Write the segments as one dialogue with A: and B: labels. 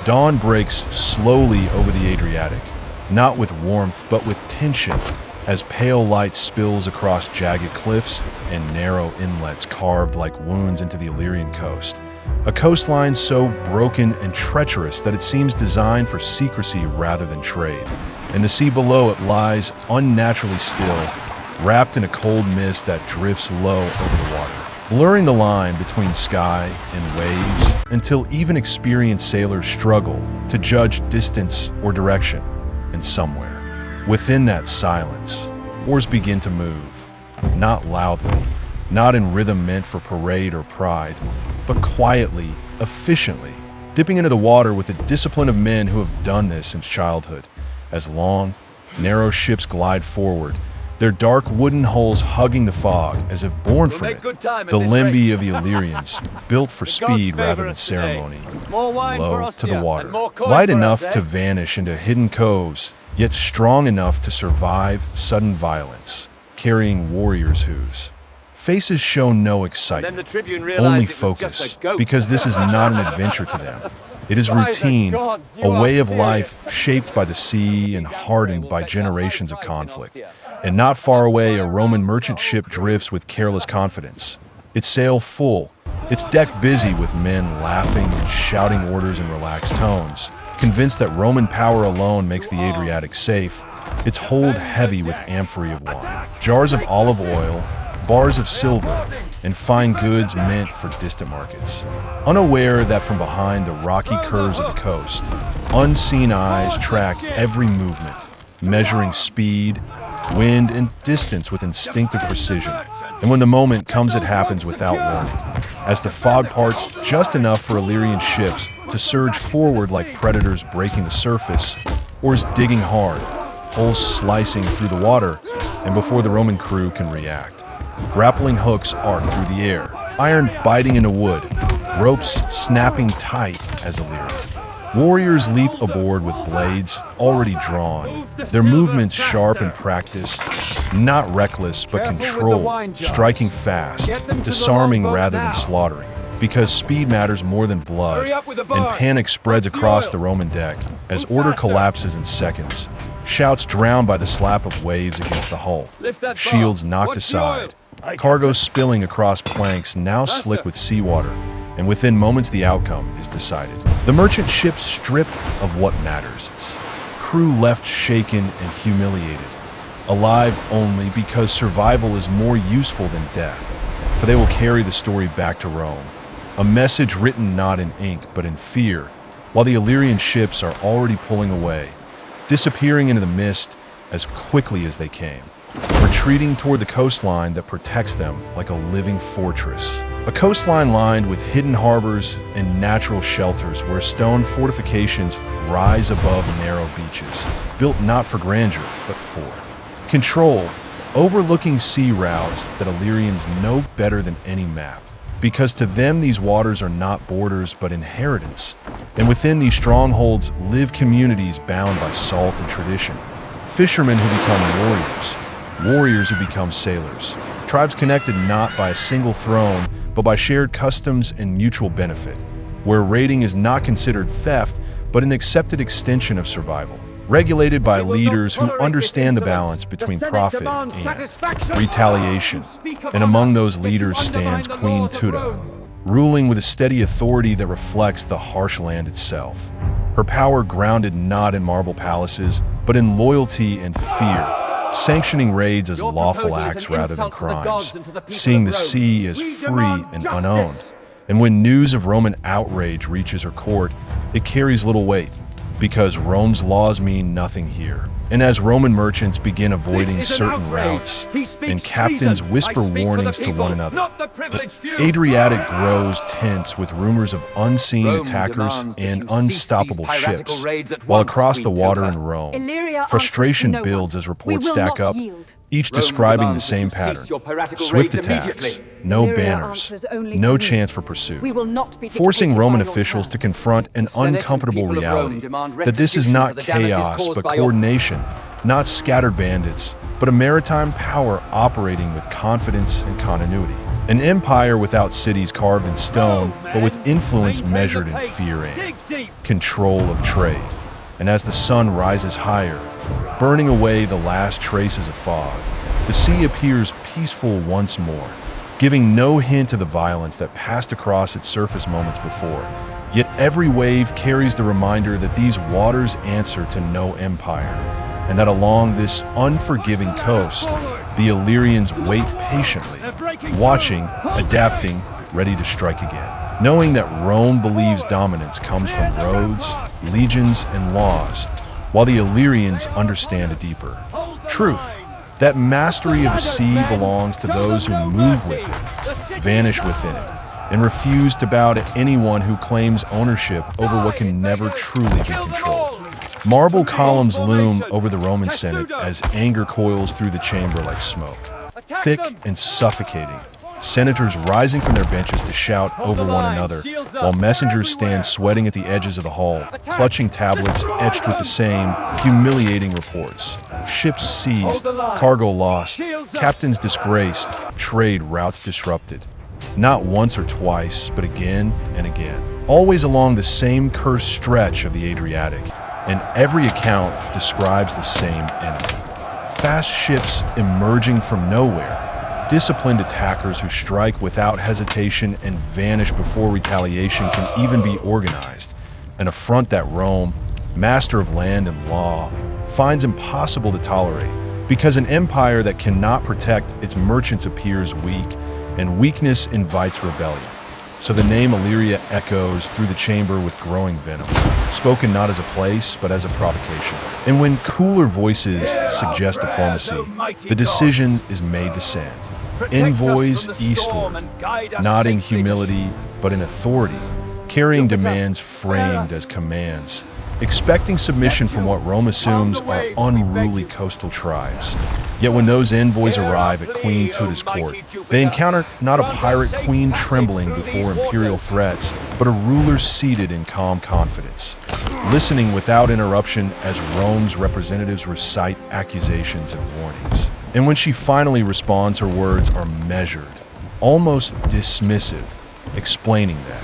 A: Dawn breaks slowly over the Adriatic, not with warmth but with tension, as pale light spills across jagged cliffs and narrow inlets carved like wounds into the Illyrian coast. A coastline so broken and treacherous that it seems designed for secrecy rather than trade. And the sea below it lies unnaturally still, wrapped in a cold mist that drifts low over the water, blurring the line between sky and waves until even experienced sailors struggle to judge distance or direction. And somewhere, within that silence, oars begin to move, not loudly, not in rhythm meant for parade or pride, but quietly, efficiently, dipping into the water with the discipline of men who have done this since childhood. As long, narrow ships glide forward, their dark wooden hulls hugging the fog as if born from it. The limbi of the Illyrians, built for speed rather than ceremony, low to the water, light enough to vanish into hidden coves, yet strong enough to survive sudden violence, carrying warriors whose faces show no excitement, only focus, because this is not an adventure to them. It is routine, a way of life shaped by the sea and hardened by generations of conflict. And not far away, a Roman merchant ship drifts with careless confidence, its sail full, its deck busy with men laughing and shouting orders in relaxed tones, convinced that Roman power alone makes the Adriatic safe, its hold heavy with amphorae of wine, jars of olive oil, bars of silver, and fine goods meant for distant markets. Unaware that from behind the rocky curves of the coast, unseen eyes track every movement, measuring speed, wind, and distance with instinctive precision. And when the moment comes, it happens without warning, as the fog parts just enough for Illyrian ships to surge forward like predators breaking the surface, oars digging hard, hulls slicing through the water, and before the Roman crew can react, grappling hooks arc through the air, iron biting into wood, ropes snapping tight as Illyrian. Warriors leap aboard with blades already drawn, their movements sharp and practiced, not reckless but controlled, striking fast, disarming rather than slaughtering, because speed matters more than blood, and panic spreads across the Roman deck as order collapses in seconds, shouts drowned by the slap of waves against the hull, shields knocked aside, cargo spilling across planks now slick with seawater, and within moments the outcome is decided. The merchant ship stripped of what matters, its crew left shaken and humiliated, alive only because survival is more useful than death, for they will carry the story back to Rome, a message written not in ink but in fear, while the Illyrian ships are already pulling away, disappearing into the mist as quickly as they came, retreating toward the coastline that protects them like a living fortress. A coastline lined with hidden harbors and natural shelters where stone fortifications rise above narrow beaches, built not for grandeur, but for control, overlooking sea routes that Illyrians know better than any map, because to them these waters are not borders but inheritance, and within these strongholds live communities bound by salt and tradition, fishermen who become warriors, warriors who become sailors, tribes connected not by a single throne, but by shared customs and mutual benefit, where raiding is not considered theft, but an accepted extension of survival, regulated by leaders who understand the balance between profit and retaliation. And among those leaders stands Queen Tuda, ruling with a steady authority that reflects the harsh land itself. Her power grounded not in marble palaces, but in loyalty and fear, sanctioning raids as lawful acts rather than crimes, seeing the sea as free and unowned. And when news of Roman outrage reaches her court, it carries little weight, because Rome's laws mean nothing here. And as Roman merchants begin avoiding certain routes, and captains whisper warnings to one another, the Adriatic grows tense with rumors of unseen attackers and unstoppable ships, while across the water in Rome, frustration builds as reports stack up, each describing the same pattern: swift attacks, no banners, no chance for pursuit, forcing Roman officials to confront an uncomfortable reality that this is not chaos but coordination, not scattered bandits, but a maritime power operating with confidence and continuity. An empire without cities carved in stone, but with influence measured in fear and control of trade. And as the sun rises higher, burning away the last traces of fog, the sea appears peaceful once more, giving no hint of the violence that passed across its surface moments before. Yet every wave carries the reminder that these waters answer to no empire, and that along this unforgiving coast, the Illyrians wait patiently, watching, adapting, ready to strike again, knowing that Rome believes dominance comes from roads, legions, and laws, while the Illyrians understand a deeper truth, that mastery of the sea belongs to those who move with it, vanish within it, and refuse to bow to anyone who claims ownership over what can never truly be controlled. Marble columns loom over the Roman Senate as anger coils through the chamber like smoke. Thick and suffocating, senators rising from their benches to shout over one another, while messengers stand sweating at the edges of the hall, clutching tablets etched with the same humiliating reports. Ships seized, cargo lost, captains disgraced, trade routes disrupted. Not once or twice, but again and again. Always along the same cursed stretch of the Adriatic, and every account describes the same enemy. Fast ships emerging from nowhere, disciplined attackers who strike without hesitation and vanish before retaliation can even be organized, an affront that Rome, master of land and law, finds impossible to tolerate, because an empire that cannot protect its merchants appears weak, and weakness invites rebellion. So the name Illyria echoes through the chamber with growing venom, spoken not as a place, but as a provocation. And when cooler voices suggest diplomacy, the decision is made to send envoys eastward, not in humility, but in authority, carrying demands framed as commands, expecting submission from what Rome assumes are unruly coastal tribes. Yet when those envoys arrive at Queen Tuda's court, they encounter not a pirate queen trembling before imperial threats, but a ruler seated in calm confidence, listening without interruption as Rome's representatives recite accusations and warnings. And when she finally responds, her words are measured, almost dismissive, explaining that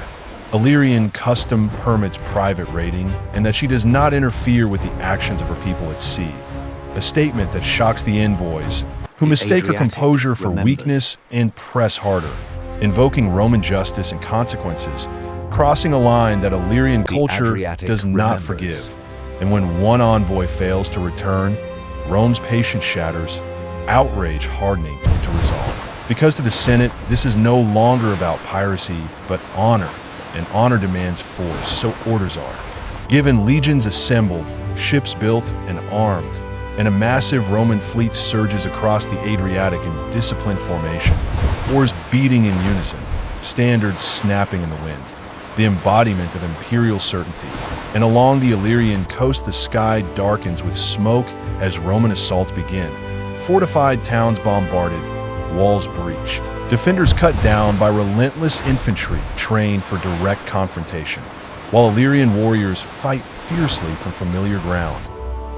A: Illyrian custom permits private raiding, and that she does not interfere with the actions of her people at sea. A statement that shocks the envoys, who mistake her composure for weakness and press harder, invoking Roman justice and consequences, crossing a line that Illyrian culture does not forgive. And when one envoy fails to return, Rome's patience shatters, outrage hardening into resolve. Because to the Senate, this is no longer about piracy, but honor. And honor demands force, so orders are given. Legions assembled, ships built and armed, and a massive Roman fleet surges across the Adriatic in disciplined formation, oars beating in unison, standards snapping in the wind, the embodiment of imperial certainty. And along the Illyrian coast, the sky darkens with smoke as Roman assaults begin. Fortified towns bombarded, walls breached, defenders cut down by relentless infantry trained for direct confrontation, while Illyrian warriors fight fiercely from familiar ground,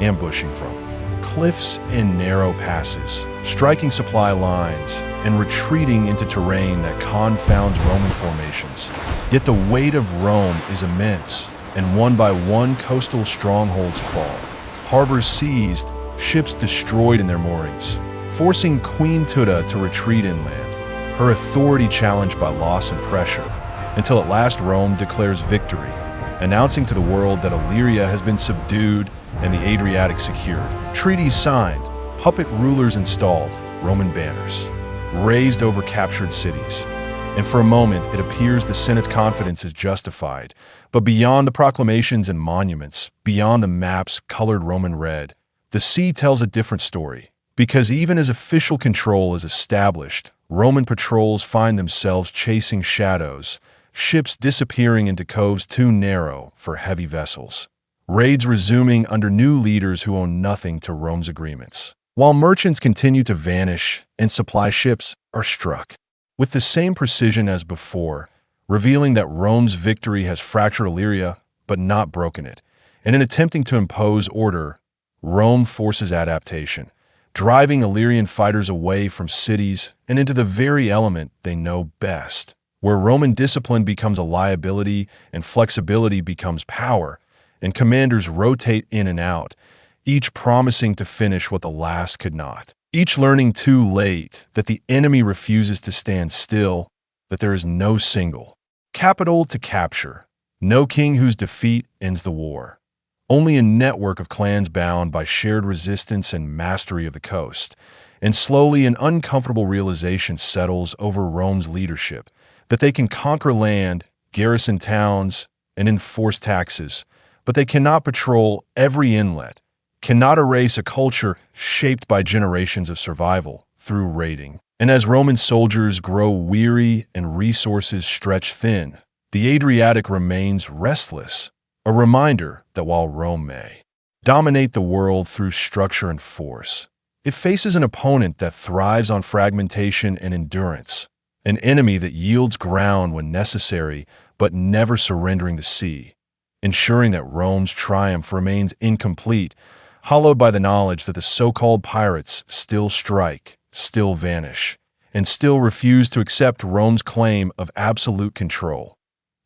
A: ambushing from cliffs and narrow passes, striking supply lines, and retreating into terrain that confounds Roman formations. Yet the weight of Rome is immense, and one by one coastal strongholds fall, harbors seized, ships destroyed in their moorings, forcing Queen Tuda to retreat inland, her authority challenged by loss and pressure, until at last Rome declares victory, announcing to the world that Illyria has been subdued and the Adriatic secured. Treaties signed, puppet rulers installed, Roman banners raised over captured cities. And for a moment, it appears the Senate's confidence is justified. But beyond the proclamations and monuments, beyond the maps colored Roman red, the sea tells a different story. Because even as official control is established, Roman patrols find themselves chasing shadows, ships disappearing into coves too narrow for heavy vessels, raids resuming under new leaders who own nothing to Rome's agreements, while merchants continue to vanish and supply ships are struck with the same precision as before, revealing that Rome's victory has fractured Illyria but not broken it. And in attempting to impose order, Rome forces adaptation, driving Illyrian fighters away from cities and into the very element they know best. Where Roman discipline becomes a liability and flexibility becomes power, and commanders rotate in and out, each promising to finish what the last could not. Each learning too late that the enemy refuses to stand still, that there is no single capital to capture, no king whose defeat ends the war. Only a network of clans bound by shared resistance and mastery of the coast. And slowly an uncomfortable realization settles over Rome's leadership, that they can conquer land, garrison towns, and enforce taxes, but they cannot patrol every inlet, cannot erase a culture shaped by generations of survival through raiding. And as Roman soldiers grow weary and resources stretch thin, the Adriatic remains restless, a reminder that while Rome may dominate the world through structure and force, it faces an opponent that thrives on fragmentation and endurance, an enemy that yields ground when necessary but never surrendering the sea, ensuring that Rome's triumph remains incomplete, hollowed by the knowledge that the so-called pirates still strike, still vanish, and still refuse to accept Rome's claim of absolute control.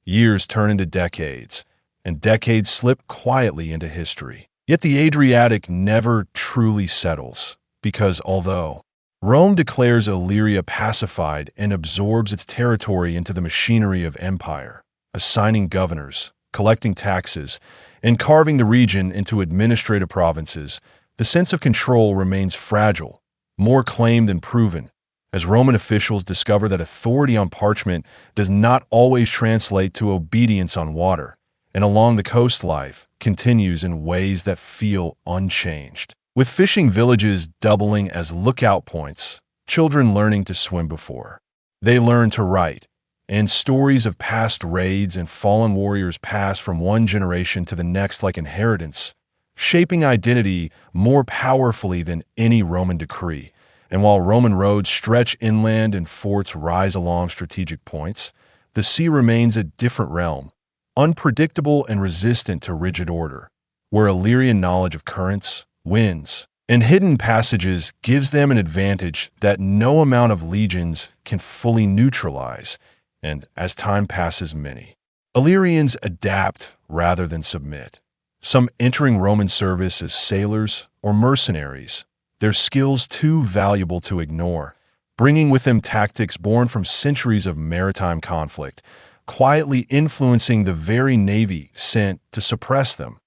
A: Years turn into decades, and decades slip quietly into history. Yet the Adriatic never truly settles, because although Rome declares Illyria pacified and absorbs its territory into the machinery of empire, assigning governors, collecting taxes, and carving the region into administrative provinces, the sense of control remains fragile, more claimed than proven, as Roman officials discover that authority on parchment does not always translate to obedience on water, and along the coast life continues in ways that feel unchanged. With fishing villages doubling as lookout points, children learning to swim before they learn to write, and stories of past raids and fallen warriors pass from one generation to the next like inheritance, shaping identity more powerfully than any Roman decree. And while Roman roads stretch inland and forts rise along strategic points, the sea remains a different realm, unpredictable and resistant to rigid order, where Illyrian knowledge of currents, winds, and hidden passages gives them an advantage that no amount of legions can fully neutralize. And as time passes, many Illyrians adapt rather than submit, some entering Roman service as sailors or mercenaries, their skills too valuable to ignore, bringing with them tactics born from centuries of maritime conflict, quietly influencing the very navy sent to suppress them,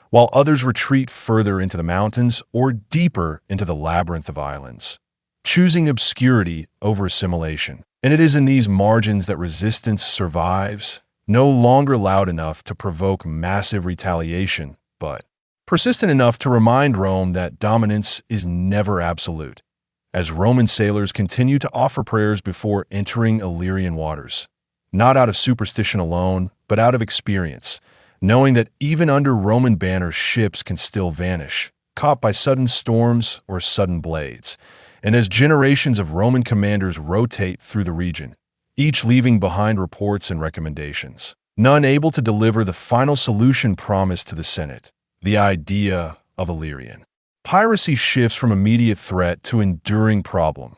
A: while others retreat further into the mountains or deeper into the labyrinth of islands, choosing obscurity over assimilation. And it is in these margins that resistance survives, no longer loud enough to provoke massive retaliation, but persistent enough to remind Rome that dominance is never absolute, as Roman sailors continue to offer prayers before entering Illyrian waters, not out of superstition alone, but out of experience, knowing that even under Roman banners ships can still vanish, caught by sudden storms or sudden blades. And as generations of Roman commanders rotate through the region, each leaving behind reports and recommendations, none able to deliver the final solution promised to the Senate, the idea of Illyrian piracy shifts from immediate threat to enduring problem,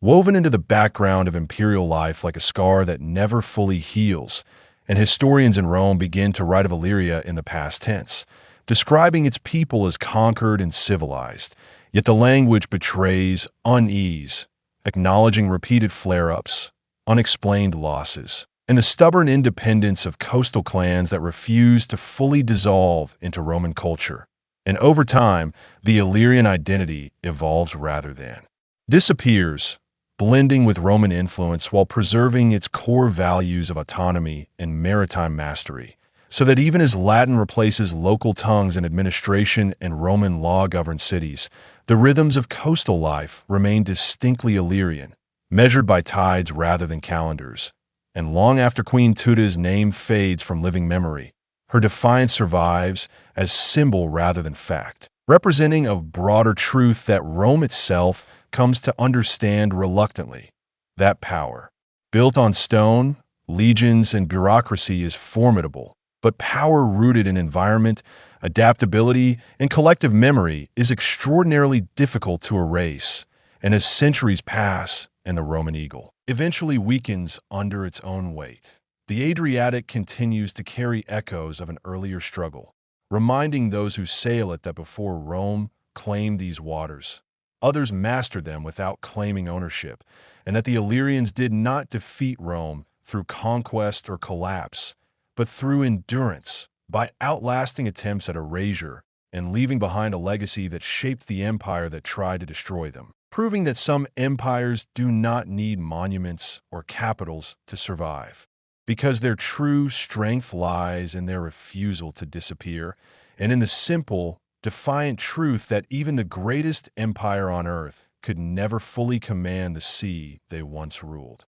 A: woven into the background of imperial life like a scar that never fully heals, and historians in Rome begin to write of Illyria in the past tense, describing its people as conquered and civilized. Yet the language betrays unease, acknowledging repeated flare-ups, unexplained losses, and the stubborn independence of coastal clans that refuse to fully dissolve into Roman culture. And over time, the Illyrian identity evolves rather than disappears, blending with Roman influence while preserving its core values of autonomy and maritime mastery, so that even as Latin replaces local tongues in administration and Roman law-governed cities, the rhythms of coastal life remain distinctly Illyrian, measured by tides rather than calendars. And long after Queen Tuta's name fades from living memory, her defiance survives as symbol rather than fact, representing a broader truth that Rome itself comes to understand reluctantly. That power, built on stone, legions, and bureaucracy, is formidable, But power rooted in environment, adaptability, and collective memory is extraordinarily difficult to erase, and as centuries pass and the Roman eagle eventually weakens under its own weight, the Adriatic continues to carry echoes of an earlier struggle, reminding those who sail it that before Rome claimed these waters, others mastered them without claiming ownership, and that the Illyrians did not defeat Rome through conquest or collapse, but through endurance, by outlasting attempts at erasure and leaving behind a legacy that shaped the empire that tried to destroy them, proving that some empires do not need monuments or capitals to survive, because their true strength lies in their refusal to disappear and in the simple, defiant truth that even the greatest empire on earth could never fully command the sea they once ruled.